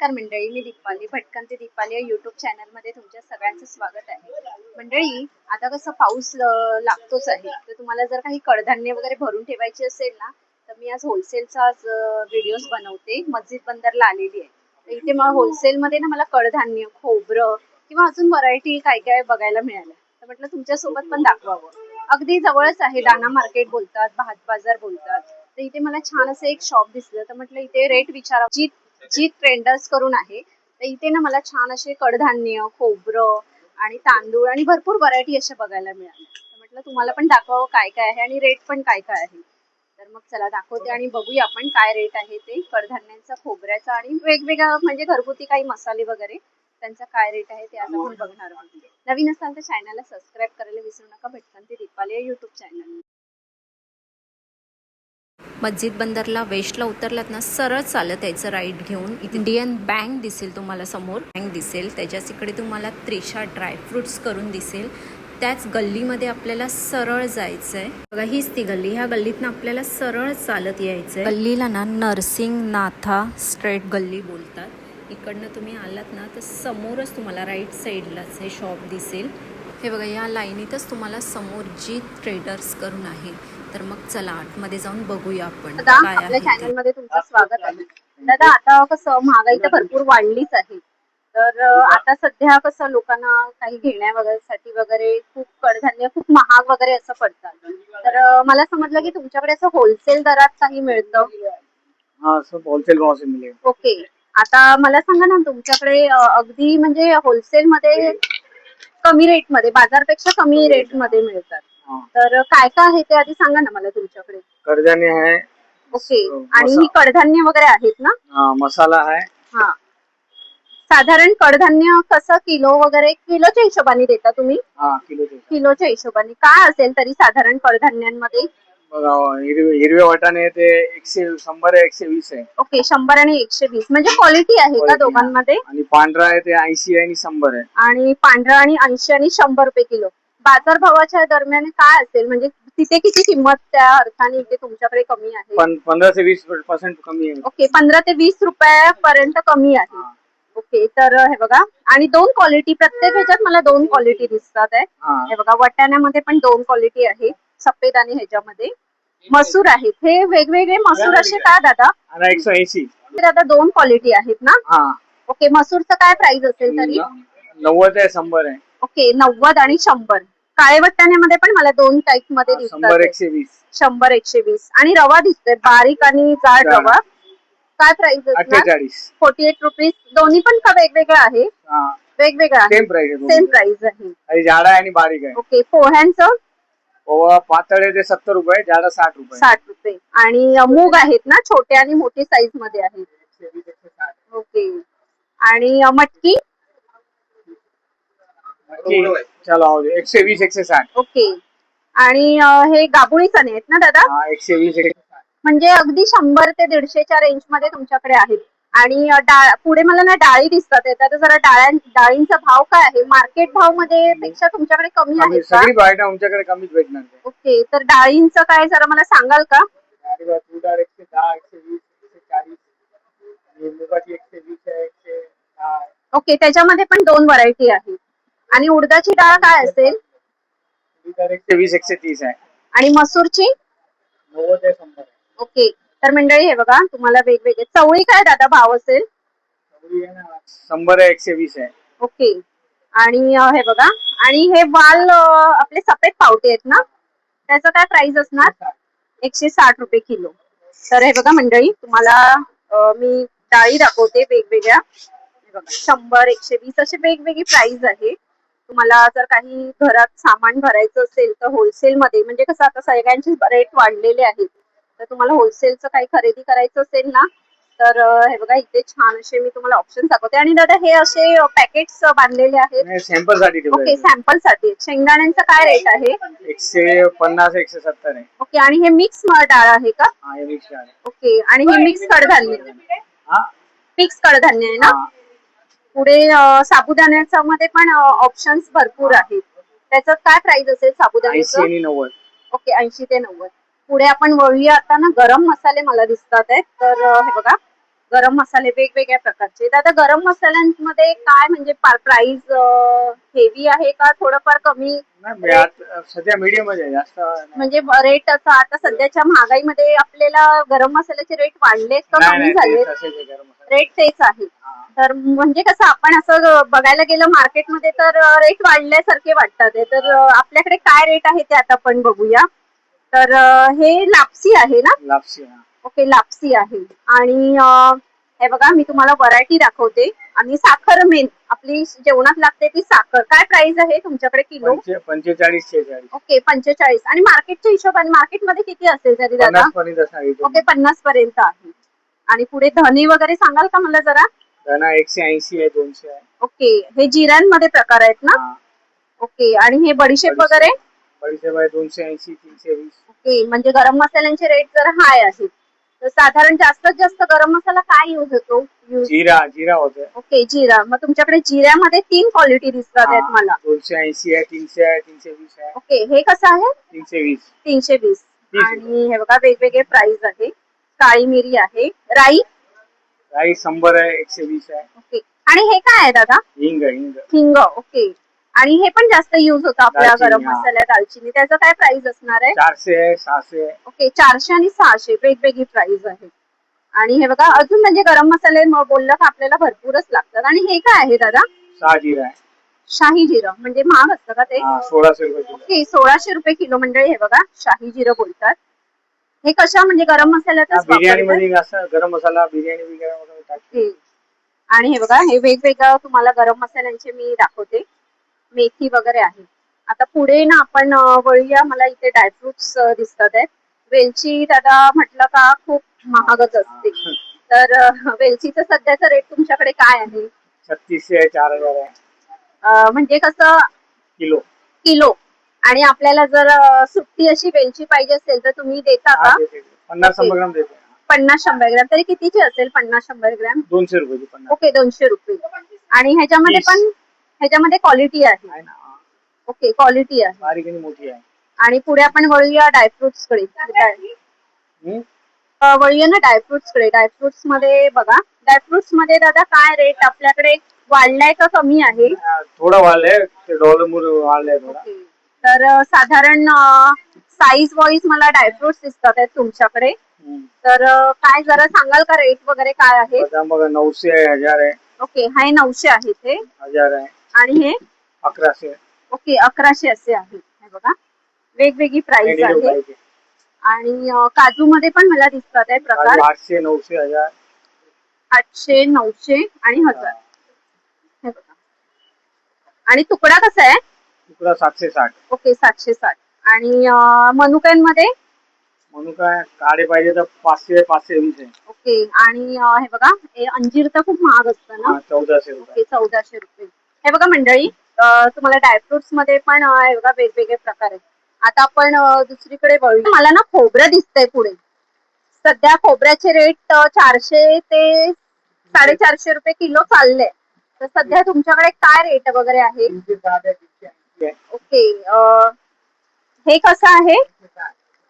नमस्कार मंडळी, मी दीपाली भटकंती दीपाली या युट्यूब चॅनल मध्ये तुमच्या सगळ्यांचं स्वागत आहे. मंडळी, आता कसं पाऊस लागतोच आहे, तर तुम्हाला जर काही कडधान्य वगैरे भरून ठेवायची असेल ना, तर मी आज होलसेलचा व्हिडिओज बनवते. मस्जिद बंदरला आलेली आहे, तर इथे मला होलसेलमध्ये ना मला कडधान्य, खोबरं किंवा अजून व्हरायटी काय काय बघायला मिळाल्या, तर म्हटलं तुमच्यासोबत पण दाखवावं. अगदी जवळच आहे, दाना मार्केट बोलतात, भात बाजार बोलतात. तर इथे मला छान असं एक शॉप दिसलं, तर म्हटलं इथे रेट विचारा. जी ट्रेंडर्स करून आहे, तर इथे ना मला छान असे कडधान्य, खोबरं आणि तांदूळ आणि भरपूर व्हरायटी अशा बघायला मिळाल्या. तर म्हटलं तुम्हाला पण दाखवावं काय काय आहे आणि रेट पण काय काय आहे. तर मग चला दाखवते आणि बघूया आपण काय रेट आहे ते कडधान्यांचा, खोबऱ्याचा आणि वेगवेगळ्या म्हणजे घरगुती काही मसाले वगैरे त्यांचा काय रेट आहे ते आज आपण बघणार आहोत. नवीन असाल तर चॅनलला सबस्क्राईब करायला विसरू नका. भटकंती दीपाली या युट्यूब चॅनल. मस्जिद बंदरला वेस्टला उतरलात ना, सरळ चालत यायचं राईट घेऊन. इंडियन बँक दिसेल तुम्हाला समोर, बँक दिसेल, त्याच्याच इकडे तुम्हाला त्रिशा ड्रायफ्रुट्स करून दिसेल. त्याच गल्लीमध्ये आपल्याला सरळ जायचंय. बघा, हीच ती गल्ली. ह्या गल्लीतनं आपल्याला सरळ चालत यायचंय. गल्लीला ना नरसिंग नाथा स्ट्रेट गल्ली बोलतात. इकडनं तुम्ही आलात ना तर समोरच तुम्हाला राईट साईडलाच हे शॉप दिसेल. हे बघा, या लाईनीतच तुम्हाला समोर जी ट्रेडर्स करून आहे. तर मग चला आतमध्ये जाऊन बघूया आपण काय आहे. आपल्या चॅनल मध्ये तुमचं स्वागत आहे. दादा, आता कसं महागाई तर भरपूर वाढलीच आहे, तर आता सध्या कसं लोकांना काही घेण्या वगैरे वगैरे खूप कडधान्य खूप महाग वगैरे असं पडतात. तर मला समजलं की तुमच्याकडे असं होलसेल दरात काही मिळतं. हाँ, सब होलसेल भाव से मिलेगा. ओके, आता मला सांगा ना, तुमच्याकडे अगदी म्हणजे होलसेल मध्ये कमी रेट मध्ये, बाजारपेक्षा कमी रेट मध्ये मिळतात. हाँ, तर काय काय आहे ते आधी सांगा ना मला तुमच्याकडे. कडधान्य है. ओके, आणि ही कडधान्य वगैरे आहेत ना. हाँ, मसाला है. हा, साधारण कडधान्य कसं किलो वगैरे, किलोच्या हिशोबाने देता तुम्ही? हाँ, किलोच्या हिशोबाने काय असेल तरी साधारण कडधान्यांमध्ये? बघा, हिरवे वाटाणे ते 100 आहे, 120 आहे. ओके, 100 आणि 120 म्हणजे क्वालिटी आहे का दोघांमध्ये? आणि पांढरा आहे ते 80 आहे आणि 100 आहे. आणि पांढरा आणि 80 आणि 100 रुपये किलो. बाजार भावाच्या दरम्यान काय असेल, म्हणजे तिथे किती किंमत त्या अर्थाने इथे तुमच्याकडे कमी आहे? 15 से 20% कमी आहे. ओके, 15 ते 20 रुपयापर्यंत कमी आहे. हाँ, ओके, तर हे बघा, आणि दोन क्वालिटी, प्रत्येक ह्याच्यात मला दोन क्वालिटी दिसतात आहे. हाँ, हे बघा, वाटाण्यामध्ये पण दोन क्वालिटी आहे, सफेद आणि ह्याच्यामध्ये. मसूर आहेत, हे वेगवेगळे मसूर असे का दादा? आणि 180. तर आता दोन क्वालिटी आहेत ना. हाँ, ओके, मसूरचं काय प्राइस असेल तरी? 90 आहे, 100 आहे. ओके, 90 आणि 100. काळे वाटाण्यामध्ये पण मला दोन टाइप मध्ये 100 दिसतात. 120. 100 120. आणि रवा दिसतोय, बारीक आणि जाड रवा. काय प्राइस असणार? 48. 48 रुपीज. दोन्ही पण का वेगवेगळं आहे? हाँ, वेगवेगळं आहे, सेम प्राइस आहे. सेम प्राइस आहे. आणि जाडा आहे आणि बारीक आहे. ओके, पोह्यांचं? पातळ आहे ते 70 रुपये, जाडा 60 रुपये. 60 रुपये. आणि मूग आहेत ना, छोटे आणि मोठी साईज मध्ये आहेत. 120, 160. ओके, आणि मटकी? चलो 120, 160. ओके, आणि हे गाबुळी चणे आहेत ना दादा? हाँ, 120, 160. म्हणजे अगदी 100 ते 150च्या रेंज मध्ये तुमच्याकडे आहेत. आणि पुढे मला ना डाळी दिसतात. तर जरा डाळींचा भाव काय आहे? मार्केट भाव मध्ये पेक्षा तुमच्याकडे कमी आहे का? सगळी भाज्या आमच्याकडे कमीच भेटणार. ओके, तर डाळींचं काय जरा मला सांगाल का? तूर डाळ 110, 120, 140. मुगाची 120 आहे, 110. ओके, त्याच्यामध्ये पण दोन व्हरायटी आहेत. आणि उडदाची डाळ काय असेल? 120, 130 आहे. आणि मसूरची? 90 आहे, 100 आहे. ओके, तर मंडळी हे बघा, तुम्हाला वेगवेगळे. चवळी काय दादा भाव असेल? 100 आहे, 120 आहे. ओके, आणि हे बघा, आणि हे वाल आपले सफेद पावटे आहेत ना, त्याचं काय प्राइस असणार? 160 रुपये किलो. तर हे बघा मंडळी, तुम्हाला मी डाळी दाखवते वेगवेगळ्या. हे बघा, 100, 120 असे वेगवेगळी प्राइस आहे. तुम्हाला जर काही घरात सामान भरायचं असेल तर होलसेल मध्ये, म्हणजे कसं आता सगळ्यांचे रेट वाढलेले आहेत, तर तुम्हाला होलसेलचं काही खरेदी करायचं असेल ना, तर हे बघा, इथे छान असे मी तुम्हाला ऑप्शन दाखवते. आणि दादा, हे असे पॅकेट्स बांधलेले आहेत? सॅम्पल साठी. ओके, सॅम्पल साठी. शेंगदाण्यांचा काय रेट आहे? 150, 170 आहे. ओके, आणि हे मिक्स डाळ आहे का? हाँ, ये मिक्स डाळ आहे. ओके, आणि हे मिक्स कडधान्य? हाँ, मिक्स कडधान्य आहे ना. हाँ. पुढे साबुदाण्याचा मध्ये पण ऑप्शन्स भरपूर आहेत. त्याचं काय प्राइस असेल 80 साबुदाण्याचं? आणि 90. ओके, 80 ते 90. पुढे आपण वळूया आता ना, गरम मसाले मला दिसतात आहेत. तर हे बघा, गरम मसाले वेगवेगळ्या प्रकारचे. तर आता गरम मसाल्यांमध्ये काय म्हणजे प्राइस हेवी आहे का थोडंफार कमी? नाही सध्या मीडियम आहे, जास्त नाही. म्हणजे रेट असं आता सध्याच्या महागाईमध्ये आपल्याला गरम मसाल्याचे रेट वाढलेत का नाही कमी नाही, झाले? तेच असेल ते गरम मसाला. रेट तेच आहे. हा. तर म्हणजे कसं आपण असं बघायला गेलं मार्केटमध्ये तर रेट वाढल्यासारखे वाटतात आहे. तर आपल्याकडे काय रेट आहे ते आता आपण बघूया. तर हे लापसी आहे ना? लापसी, हा. ओके, लापसी आहे. आणि हे बघा मी तुम्हाला व्हरायटी दाखवते. आणि साखर मेन आपली जेवणात लागते ती साखर. काय प्राइस आहे तुमच्याकडे किलो? 45 46. ओके, 45. आणि मार्केटच्या हिशोबाने मार्केटमध्ये किती असेल तरी दादा? 50 पर्यंत सांगितलं. ओके, 50 पर्यंत आहे. आणि पुढे धने वगैरे सांगाल का मला जरा? धना 180 आहे, 200 आहे. ओके, हे जिऱ्यांमध्ये प्रकार आहेत ना? हा. ओके, आणि हे बडीशेप वगैरे? बडीशेप आहे 280 320. ओके, म्हणजे गरम मसाल्यांचे रेट जर हाय आहेत. तर साधारण जास्तीत जास्त गरम मसाला काय यूज होतो? जिरा होतं. ओके, जिरा. मग तुमच्याकडे जिऱ्यामध्ये 3 क्वालिटी दिसतात आहेत मला. 280 आहे, 300 आहे, 320 आहे. ओके, हे कसं आहे? 320. 320. आणि हे बघा वेगवेगळे प्राइस आहे. काळी मिरी आहे. राई? राई 100 आहे, 120 आहे. ओके, आणि हे काय आहे दादा? हिंग. हिंग. ओके, आणि हे पण जास्त यूज होतं आपल्या दालचिनी, गरम हा. मसाल्यात, दालचिनी. त्याचं काय प्राइस असणार आहे? 400 आहे, 600 आहे. ओके, 400 आणि 600 वेगवेगळी प्राइस आहे. आणि हे बघा अजून म्हणजे गरम मसाले बोललं का आपल्याला भरपूरच लागतात. आणि हे काय आहे दादा? शाहजीरा आहे. शाही जिरं. म्हणजे महाग असतं का ते? 1600 रुपये किलो. ओके, 1600 रुपये किलो मंडळी. हे बघा शाही जिरं बोलतात. हे कशा म्हणजे गरम मसाल्यातच बिर्याणी वापरतात? मध्ये असं गरम मसाला बिर्याणी वगैरे टाकते. ओके. आणि हे बघा हे वेगवेगळं तुम्हाला गरम मसाल्यांचे मी दाखवते. मेथी वगैरे आहे. आता पुढे ना आपण वळूया. मला इथे ड्रायफ्रुट्स दिसतात आहेत. वेलची दादा म्हटलं का खूप महागच असते. तर वेलचीचं सध्याचं रेट तुमच्याकडे काय आहे? 3600 आहे, 4000 आहे. म्हणजे कसं किलो. किलो. आणि आपल्याला जर सुट्टी अशी वेलची पाहिजे असेल तर तुम्ही देता का? 50-100 ग्राम देते. 50-100 ग्रॅम. तरी कितीची असेल 50-100 ग्रॅम? 200 रुपये 50. ओके, 200 रुपये. आणि ह्याच्यामध्ये क्वालिटी आहे ना. ओके, क्वालिटी आहे. बारीक आणि मोठी आहे. आणि पुढे आपण वळूया ड्रायफ्रुट्स कडे. वळूया ना ड्रायफ्रुट्स कडे. ड्रायफ्रुट्स मध्ये बघा, ड्रायफ्रुट्स मध्ये दादा काय रेट आपल्याकडे वाढलाय का कमी आहे? थोडं वाढलंय, ते डॉलर मुळे वाढलंय थोडा. ओके. तर साधारण साईज वाईज मला ड्रायफ्रुट्स दिसतात आहेत तुमच्याकडे. तर काय जरा सांगाल का रेट वगैरे काय आहे? बदाम बघा 900 आहे, 1000 आहे. ओके, हे 900 आहे ते. 1000 आहे. आणि हे 1100. ओके, 1100 असे आहे. हे बघा वेगवेगळी प्राइस आहे. आणि काजू मध्ये पण मला दिसतात आहे प्रकार. 800 900 1000. 800 900 आणि 1000. हे बघा. आणि तुकडा कसा आहे? तुकडा 760. ओके, 760. आणि मनुक्यांमध्ये? मनुका काढे पाहिजे तर 500 520 आहे. ओके, आणि हे बघा हे अंजीर तर खूप महाग असतं ना? 1400 रुपये. ओके, 1400 रुपये. हे बघा मंडळी, तुम्हाला ड्रायफ्रुट्स मध्ये पण हे बघा वेगवेगळे प्रकार आहेत. आता आपण दुसरीकडे वळू. मला ना खोबरं दिसतंय पुढे. सध्या खोबऱ्याचे रेट 400 ते 450 रुपये किलो चालले. तर सध्या तुमच्याकडे काय रेट वगैरे आहे? ओके, हे कसं आहे?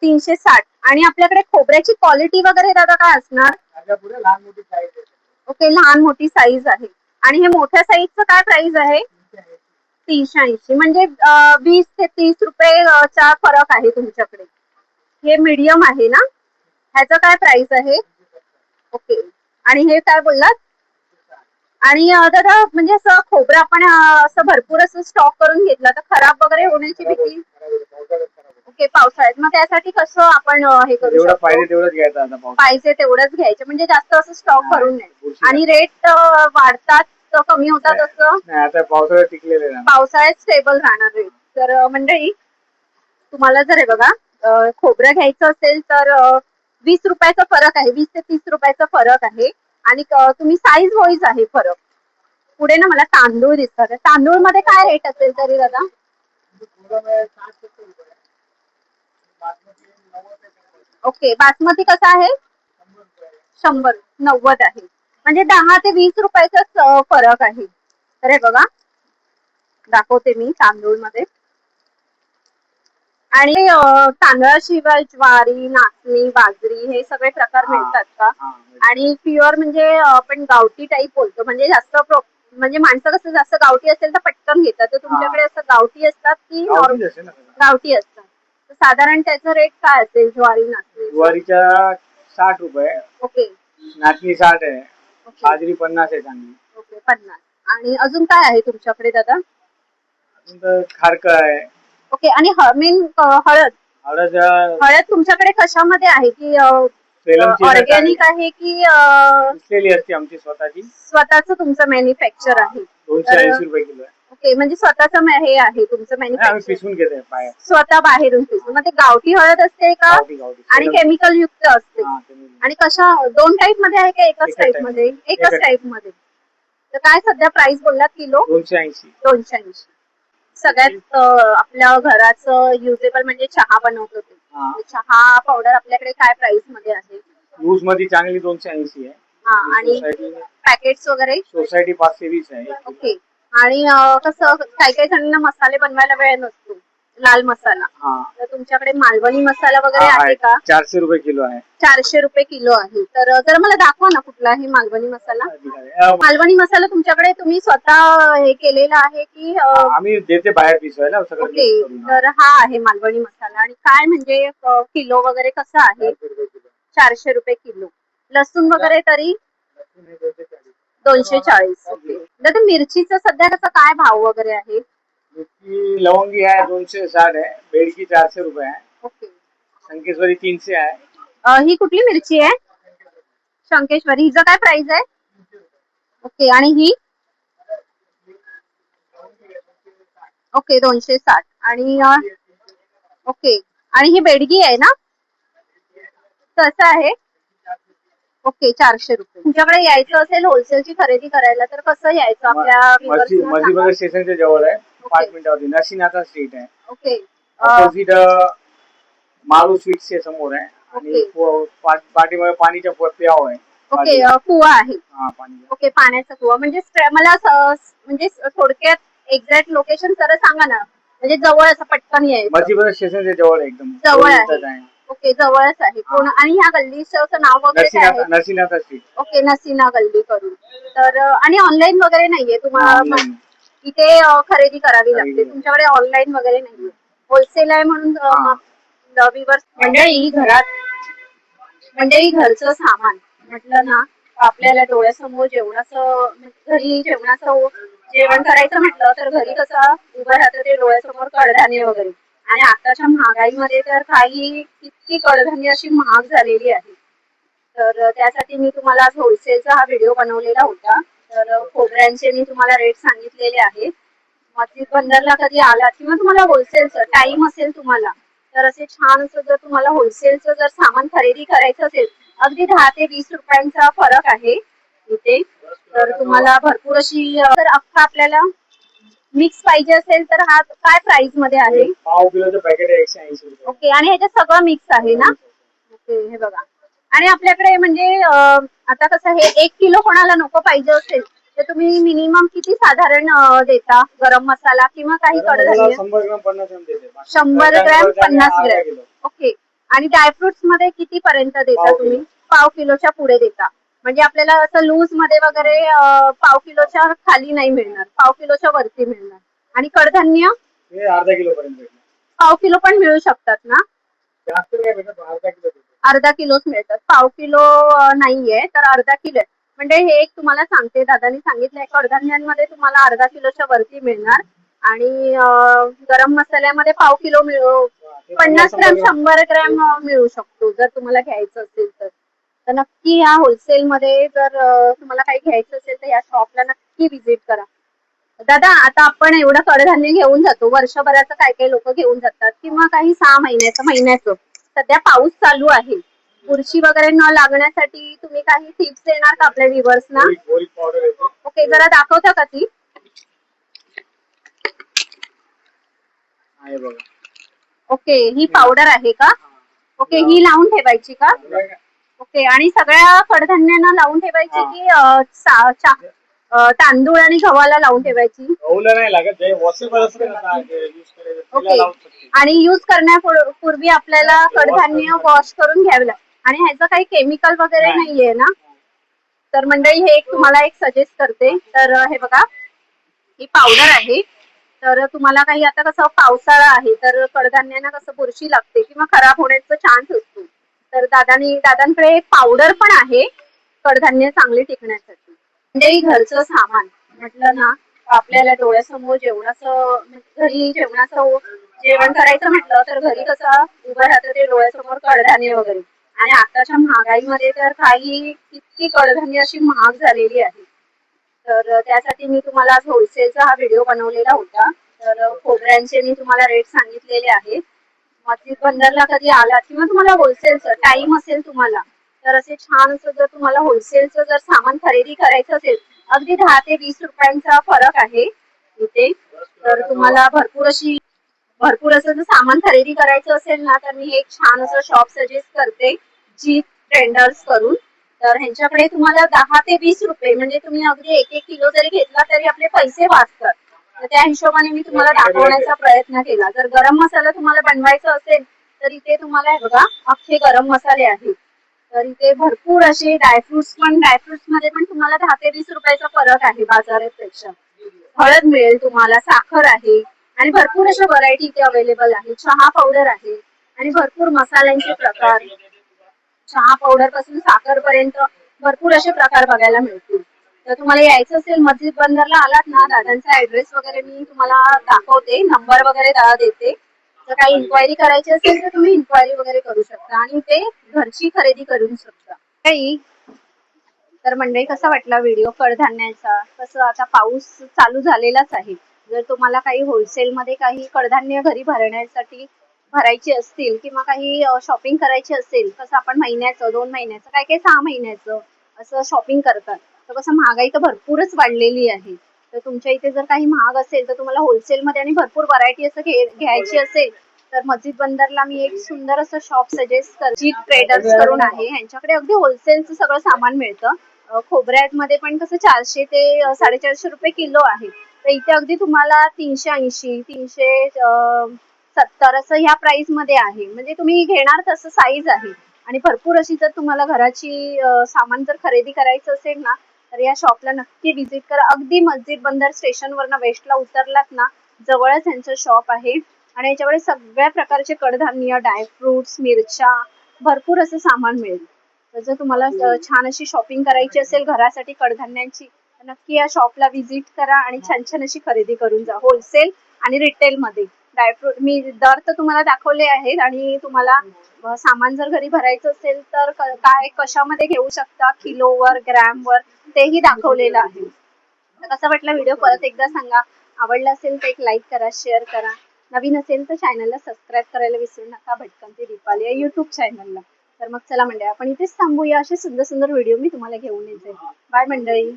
360. आणि आपल्याकडे खोबऱ्याची क्वालिटी वगैरे दादा काय असणार? ओके, लहान मोठी साईज आहे. आणि हे मोठ्या साईजचं काय प्राइस आहे? 380. म्हणजे 20 ते 30 रुपयेचा फरक आहे तुमच्याकडे. हे मीडियम आहे ना? ह्याचं काय प्राइस आहे? ओके, आणि हे काय बोललात? आणि दादा म्हणजे असं खोबरं आपण असं भरपूर असं स्टॉक करून घेतलं तर खराब वगैरे होण्याची भीती? ओके, पावसाळ्यात. मग त्यासाठी कसं आपण हे करू शकतो? पाहिजे तेवढंच घ्यायचं, म्हणजे जास्त असं स्टॉक करून नाही. आणि रेट वाढतात कमी होतात असं? आता पावसाळ्यात टिकलेले ना. पावसाळ्यात स्टेबल राहणार रेट. तर मंडळी तुम्हाला जर हे बघा खोबरं घ्यायचं असेल तर 20 रुपयाचा फरक आहे. 20 ते 30 रुपयाचा फरक आहे. आणि तुम्ही साईज वाईज आहे फरक. पुढे ना मला तांदूळ दिसतात. तांदूळ मध्ये काय रेट असेल तरी दादा? ओके, बासमती कसा आहे? 100 90 आहे. म्हणजे 10 ते 20 रुपयाचाच फरक आहे. तर हे बघा दाखवते मी तांदूळ मध्ये. आणि तांदळाशिवाय ज्वारी, नाचणी, बाजरी हे सगळे प्रकार हा. मिळतात का? हा आणि प्युअर म्हणजे आपण गावठी टाईप बोलतो, म्हणजे जास्त म्हणजे माणसं कसं जास्त गावठी असेल तर पटकन घेतात, तर तुमच्याकडे असं गावठी असतात की गावठीच असेल ना सगळं. गावठी असतात? तर साधारण त्याचा रेट काय असेल ज्वारी, नाचणी? ज्वारीच्या 60 रुपये, ओके नाचणी 60 आहे, ओके बाजरी 50 आहे चांगली. ओके 50. आणि अजून काय आहे तुमच्याकडे दादा? नंतर खारका आहे. ओके. आणि मेन हळद. हळद हळद तुमच्याकडे कशामध्ये आहे, की सेलमची ना ऑर्गॅनिक आहे की पिसलेली असते आमची स्वतःची. स्वतःच तुमचं मॅन्युफॅक्चर आहे? 280 रुपये किलो आहे. ओके, म्हणजे स्वतःच हे आहे तुमचं आम्ही मॅन्युफॅक्चर, पिसून घेतोय बाहेर. स्वतः बाहेरून पिसून. मग ते गावठी हळद असते का गावठी गावठी आणि सेलम. केमिकल युक्त असते? हा, ते नाही. आणि कशा, दोन टाईप मध्ये आहे का एकाच एकच टाईप type मध्ये? मध्ये. एकाच एकच टाईप मध्ये. तर काय सध्या प्राइस बोललात किलो? 280. 280. सगळ्यात आपल्या घराचं युजेबल म्हणजे चहा बनवतो ते. हा. तर चहा पावडर आपल्याकडे काय प्राइस मध्ये आहे? लूज मध्ये चांगली 280 आहे. हा. आणि सोसायटी पॅकेट्स वगैरे? सोसायटी 520 आहे. ओके. आणि कसं काही काही जणांना मसाले बनवायला वेळ नसतो, लाल मसाला, हा. तर तुमच्याकडे मालवणी मसाला वगैरे हा, आहे का? 400 रुपये किलो आहे. 400 रुपये किलो आहे. तर जरा मला दाखवा ना कुठला आहे मालवणी मसाला. अधिक मालवणी मसाला तुमच्याकडे तुम्ही स्वतः हे केलेला आहे की आम्ही देते बाहेर पिसवायला सगळं ओके. mix करून. तर हा आहे मालवणी मसाला. आणि काय म्हणजे किलो वगैरे कसं आहे? 400 रुपये किलो. 400 रुपये किलो. लसूण वगैरे तरी? 240. ओके. दादा मिरचीचा सध्या कसा काय भाव वगैरे आहे? मिरची लवंगी आहे 260 आहे, बेडकी 400 रुपये आहे, ओके. संकेश्वरी 300 आहे. ही कुठली मिरची आहे? शंकेश्वरी. हिचं काय प्राइस आहे? ओके. आणि ही? ओके 260. आणि ओके. आणि ही बेडगी आहे ना? कसं आहे? ओके 400 रुपये. तुमच्याकडे यायचं असेल होलसेलची खरेदी करायला तर कसं यायचं आपल्या viewers ना सांगा. मजीबगर स्टेशनच्या जवळ आहे, ओके. 5 मिनिटावरती नरसिंहनाथा स्ट्रीट आहे. ओके. ऑपोजिट मारू स्वीट्सच्या समोर आहे. आणि ओके. पाठीमागे पाणीच्या प्याव आहे. ओके. कुवा आहे. हा, पाणी. ओके. पाण्याचा कुवा. म्हणजे मला म्हणजे थोडक्यात एक्झॅक्ट लोकेशन जरा सांगा ना, म्हणजे जवळ असं पटकन यायचं. मजीबगर स्टेशनच्या जवळ आहे, एकदम जवळ 2 आहे. मिनिटात आहे. ओके. जवळच आहे. आणि ह्या गल्लीचं नाव वगैरे काय आहे? नरसिंहनाथा स्ट्रीट. ओके. नसीना गल्ली करून. तर आणि ऑनलाईन वगैरे नाहीये तुम्हाला? online. इथे खरेदी करावी लागते तुमच्याकडे, ऑनलाईन वगैरे नाहीये. होलसेल आहे म्हणून विवर्स. मंडळी घरचं सामान म्हटलं ना, आपल्याला डोळ्यासमोर घरी जेवण करायचं म्हटलं तर घरी कसं उभं राहतं ते डोळ्यासमोर कडधान्य वगैरे. आणि आताच्या महागाईमध्ये तर किती कडधान्य अशी महाग झालेली आहे. तर त्यासाठी मी तुम्हाला होलसेलचा हा व्हिडिओ बनवलेला होता. तर खोबऱ्यांचे मी तुम्हाला रेट सांगितलेले आहे. मस्जिद बंदरला कधी आलात किंवा तुम्हाला होलसेलचं टाइम असेल तुम्हाला, तर असे छान असं जर तुम्हाला होलसेलचं जर सामान खरेदी करायचं असेल, अगदी 10 ते 20 रुपयांचा फरक आहे इथे. तर तुम्हाला भरपूर अशी जर अख्खा आपल्याला मिक्स पाहिजे असेल तर हा काय प्राइस मध्ये आहे? पाव किलोचं पॅकेट आहे 180 रुपये. ओके. आणि ह्याच्यात सगळं मिक्स आहे ना? ओके. हे बघा. आणि आपल्याकडे म्हणजे आता कसं हे 1 किलो कोणाला नको पाहिजे असेल तर तुम्ही मिनिमम किती साधारण देता? गरम मसाला किंवा काही कडधान्य? 100 ग्राम 50 ग्राम देते. 100 ग्रॅम 50 अर्धा ग्रॅम. किलो. ओके. आणि ड्रायफ्रुट्स मध्ये किती पर्यंत देता पाव तुम्ही? किलो. पाव किलोच्या पुढे देता. म्हणजे आपल्याला असं लूज मध्ये वगैरे पाव किलोच्या खाली नाही मिळणार, पाव किलोच्या वरती मिळणार. आणि कडधान्य हे अर्धा किलो पर्यंत भेटणार. पाव किलो पण मिळू शकतात ना? जास्त नाही भेटत, अर्धा किलो देते. अर्धा किलोच मिळतात. पाव किलो नाहीये तर अर्धा किलो. म्हणजे हे एक तुम्हाला सांगते, दादानी सांगितलंय कडधान्यांमध्ये तुम्हाला अर्धा किलोच्या वरती मिळणार. आणि गरम मसाल्यामध्ये पाव किलो 50 ग्रॅम 100 ग्रॅम मिळू शकतो जर तुम्हाला घ्यायचं असेल तर. तर नक्की या होलसेल मध्ये जर तुम्हाला काही घ्यायचं असेल तर या शॉपला नक्की व्हिजिट करा. दादा आता आपण एवढं कडधान्य घेऊन जातो, वर्षभराचं काय काही लोक घेऊन जातात किंवा काही 6 महिन्याचं. सध्या पाऊस चालू आहे, बुरशी वगैरे न लागण्यासाठी तुम्ही काही टिप्स देणार का आपल्या व्ह्युअर्सना? बोरिक पावडर येते. ओके. जरा दाखवता का ती? आहे बघा. ओके. ही पावडर आहे का? ओके. ही लावून ठेवायची का? ओके. आणि सगळ्या कडधान्यांना लावून ठेवायची की तांदूळ आणि गव्हाला लावून ठेवायची गहूला नाही लागत, हे वॉशेबल असते ना यूज करायचं तिला ओके. लावू शकते. आणि युज करण्यापूर्वी आपल्याला कडधान्य वॉश करून घ्यावे लागेल आणि ह्याचं काही केमिकल वगैरे नाही. नाहीये ना. तर मंडळी हे एक तुम्हाला एक सजेस्ट करते. तर हे बघा, ही पावडर आहे. तर तुम्हाला काही आता कसं पावसाळा आहे तर कडधान्यांना कसं बुरशी लागते किंवा खराब होण्याचा चान्स असतो. तर दादांकडे पावडर पण आहे कडधान्य चांगली टिकण्यासाठी. म्हणजे घरचं सामान म्हटलं ना, आपल्याला डोळ्यासमोर जेवणाचं घरी जेवणाचं जेवण करायचं म्हटलं तर घरी कसं उभं राहतं ते डोळ्यासमोर कडधान्य वगैरे. आणि आताच्या महागाईमध्ये तर काही किती कडधान्य अशी महाग झालेली आहे. तर त्यासाठी मी तुम्हाला आज होलसेलचा हा व्हिडिओ बनवलेला होता. तर खोबऱ्यांचे मी तुम्हाला रेट सांगितलेले आहेत. मस्जिद बंदरला कधी आलात किंवा तुम्हाला होलसेलचं टाइम असेल तुम्हाला, तर असे छान असं जर तुम्हाला होलसेलचं जर सामान खरेदी करायचं असेल, अगदी 10 ते 20 रुपयांचा फरक आहे इथे. तर तुम्हाला भरपूर असं जर सामान खरेदी करायचं असेल ना, तर मी एक छान असं शॉप सजेस्ट करते, जी ट्रेंडर्स करून. तर ह्यांच्याकडे तुम्हाला 10 ते 20 रुपये म्हणजे तुम्ही अगदी 1-1 किलो जरी घेतला तरी आपले पैसे वाचतात. तर त्या हिशोबाने मी तुम्हाला दाखवण्याचा प्रयत्न केला. जर गरम मसाला तुम्हाला बनवायचा असेल तर इथे तुम्हाला हे बघा अख्खे गरम मसाले आहेत. तर इथे भरपूर असे ड्रायफ्रुट्स मध्ये पण तुम्हाला 10 ते 20 रुपयाचा फरक आहे बाजारापेक्षा. हळद मिळेल तुम्हाला, साखर आहे आणि भरपूर अशा व्हरायटी इथे अवेलेबल आहे. चहा पावडर आहे आणि भरपूर मसाल्यांचे प्रकार, चहा पावडर पासून साखर पर्यंत भरपूर असे प्रकार बघायला मिळतील. तर तुम्हाला यायचं असेल मस्जिद बंदरला आलात ना, दादांचा ऍड्रेस वगैरे मी तुम्हाला दाखवते, नंबर वगैरे देते. तर काही इन्क्वायरी करायची असेल तर तुम्ही इन्क्वायरी वगैरे करू शकता आणि ते घरची खरेदी करू शकता. काही तर मंडळी कसा वाटला व्हिडिओ कडधान्याचा. कसं आता पाऊस चालू झालेलाच आहे. जर तुम्हाला काही होलसेलमध्ये काही कडधान्य घरी भरायची असतील किंवा काही शॉपिंग करायची असेल, कसं आपण महिन्याचं 2 महिन्याचं काय काय 6 महिन्याचं असं शॉपिंग करतात. तर कसं महागाई तर भरपूरच वाढलेली आहे. तर तुमच्या इथे जर काही महाग असेल तर तुम्हाला होलसेलमध्ये आणि भरपूर व्हरायटी असं घ्यायची असेल तर मस्जिद बंदरला मी एक सुंदर असं शॉप सजेस्ट करते, ट्रेडर्स करून आहे. ह्यांच्याकडे अगदी होलसेलचं सगळं सामान मिळतं. खोबऱ्यामध्ये पण कसं 400 ते 450 रुपये किलो आहे. तर इथे अगदी तुम्हाला 380, 370 असं ह्या प्राइस मध्ये आहे. म्हणजे तुम्ही घेणार तसं साईज आहे. आणि भरपूर अशी जर तुम्हाला घराची सामान जर खरेदी करायचं असेल ना, तर या शॉपला नक्की व्हिजिट करा. अगदी मस्जिद बंदर स्टेशनवरनं वेस्टला उतरलात ना, जवळच यांचं शॉप आहे. आणि याच्याकडे सगळ्या प्रकारचे कडधान्य, ड्रायफ्रुट्स, मिरच्या भरपूर असं सामान मिळेल. तर जर तुम्हाला छान अशी शॉपिंग करायची असेल घरासाठी कडधान्यांची, तर नक्की या शॉपला व्हिजिट करा आणि छान छान अशी खरेदी करून जा. होलसेल आणि रिटेल मध्ये ड्रायफ्रूट मी दर तर तुम्हाला दाखवले आहेत आणि तुम्हाला सामान जर घरी भरायचं असेल तर काय कशामध्ये घेऊ शकता, किलोवर, ग्रॅमवर तेही दाखवलेलं आहे. तर कसा वाटला व्हिडिओ परत एकदा सांगा. आवडला असेल तर एक लाईक करा, शेअर करा. नवीन असेल तर चॅनलला सबस्क्राईब करायला विसरू नका, भटकंती दीपाली या युट्यूब चॅनलला. तर मग चला मंडळी, आपण इथेच थांबूया. असे सुंदर सुंदर व्हिडिओ मी तुम्हाला घेऊन येते. बाय मंडळी.